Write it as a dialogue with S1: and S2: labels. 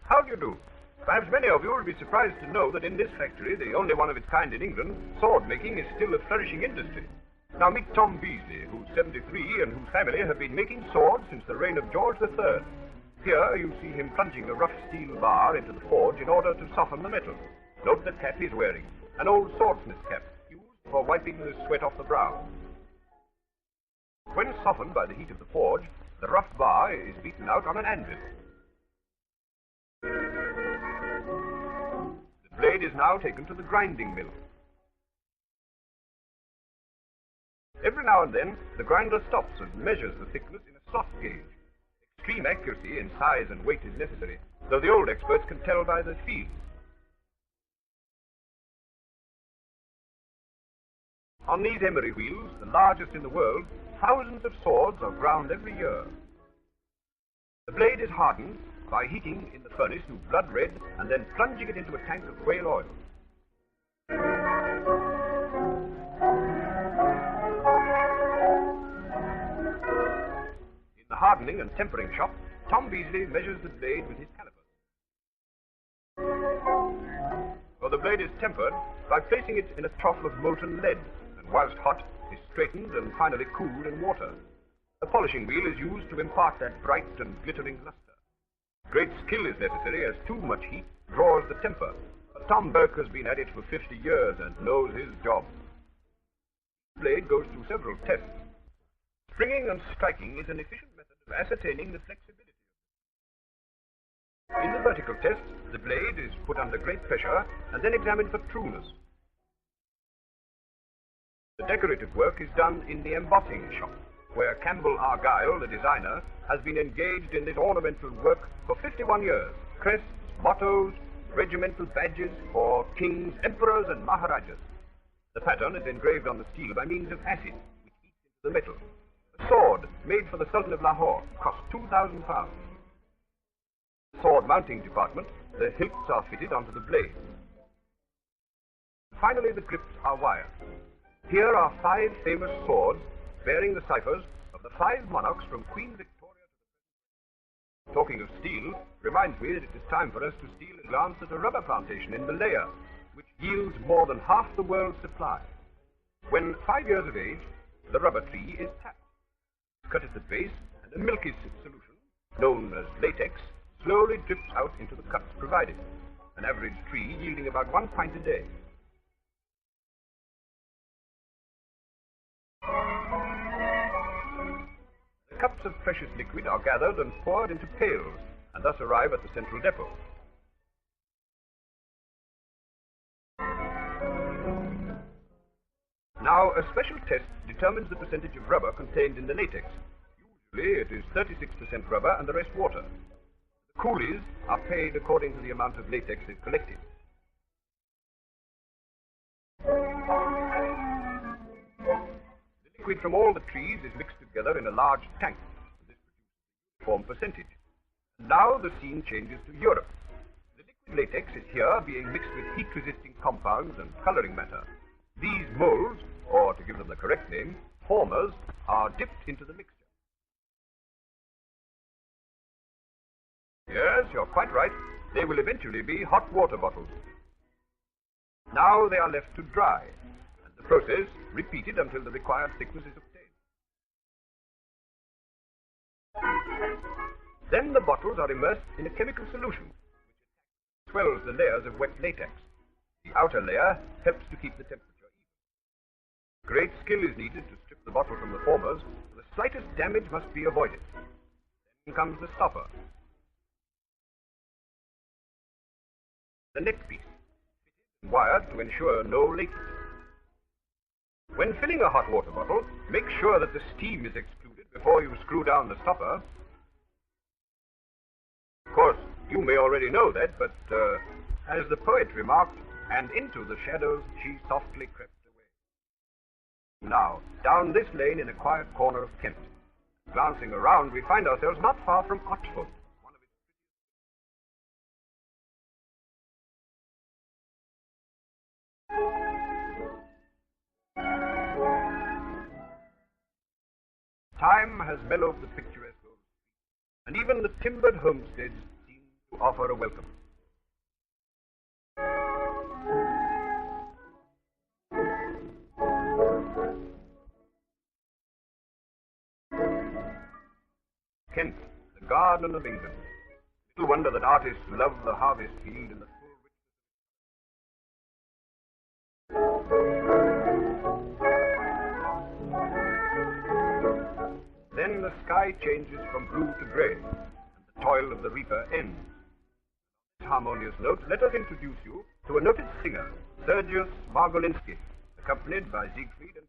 S1: How do you do? Perhaps many of you will be surprised to know that in this factory, the only one of its kind in England, sword making is still a flourishing industry. Now meet Tom Beasley, who's 73 and whose family have been making swords since the reign of George III. Here you see him plunging a rough steel bar into the forge in order to soften the metal. Note the cap he's wearing, an old swordsmith's cap, used for wiping the sweat off the brow. When softened by the heat of the forge, the rough bar is beaten out on an anvil. The blade is now taken to the grinding mill. Every now and then, the grinder stops and measures the thickness in a slot gauge. Extreme accuracy in size and weight is necessary, though the old experts can tell by the feel. On these emery wheels, the largest in the world, thousands of swords are ground every year. The blade is hardened by heating in the furnace to blood red and then plunging it into a tank of whale oil. In the hardening and tempering shop, Tom Beasley measures the blade with his calipers. For the blade is tempered by placing it in a trough of molten lead, and whilst hot, is straightened and finally cooled in water. A polishing wheel is used to impart that bright and glittering luster. Great skill is necessary, as too much heat draws the temper. But Tom Burke has been at it for 50 years and knows his job. The blade goes through several tests. Springing and striking is an efficient method of ascertaining the flexibility. In the vertical test, the blade is put under great pressure and then examined for trueness. The decorative work is done in the embossing shop, where Campbell Argyle, the designer, has been engaged in this ornamental work for 51 years. Crests, mottos, regimental badges for kings, emperors, and maharajas. The pattern is engraved on the steel by means of acid, which eats into the metal. A sword made for the Sultan of Lahore cost £2,000. The sword mounting department, the hilts are fitted onto the blade. Finally, the grips are wired. Here are 5 famous swords bearing the ciphers of the 5 monarchs from Queen Victoria to the... Talking of steel, reminds me that it is time for us to steal a glance at a rubber plantation in Malaya, which yields more than half the world's supply. When 5 years of age, the rubber tree is tapped. Cut at the base, and a milky solution, known as latex, slowly drips out into the cuts provided, an average tree yielding about 1 pint a day. The cups of precious liquid are gathered and poured into pails, and thus arrive at the central depot. Now, a special test determines the percentage of rubber contained in the latex. Usually it is 36% rubber and the rest water. The coolies are paid according to the amount of latex they've collected. The liquid from all the trees is mixed together in a large tank. This produces a uniform percentage. And now the scene changes to Europe. The liquid latex is here being mixed with heat-resisting compounds and colouring matter. These moulds, or to give them the correct name, formers, are dipped into the mixture. Yes, you're quite right. They will eventually be hot water bottles. Now they are left to dry, and the process repeated until the required thickness is obtained. Then the bottles are immersed in a chemical solution, which swells the layers of wet latex. The outer layer helps to keep the temperature even. Great skill is needed to strip the bottle from the formers, so the slightest damage must be avoided. Then comes the stopper. The neck piece, fitted and wired to ensure no leakage. When filling a hot water bottle, make sure that the steam is excluded before you screw down the stopper. Of course, you may already know that, but as the poet remarked, and into the shadows she softly crept. Now, down this lane in a quiet corner of Kent. Glancing around, we find ourselves not far from Otford. Time has mellowed the picturesque old street, and even the timbered homesteads seem to offer a welcome. Kent, the garden of England. Little wonder that artists love the harvest field in the full richness. Then the sky changes from blue to grey, and the toil of the reaper ends. On this harmonious note, let us introduce you to a noted singer, Sergius Margolinski, accompanied by Seigfried and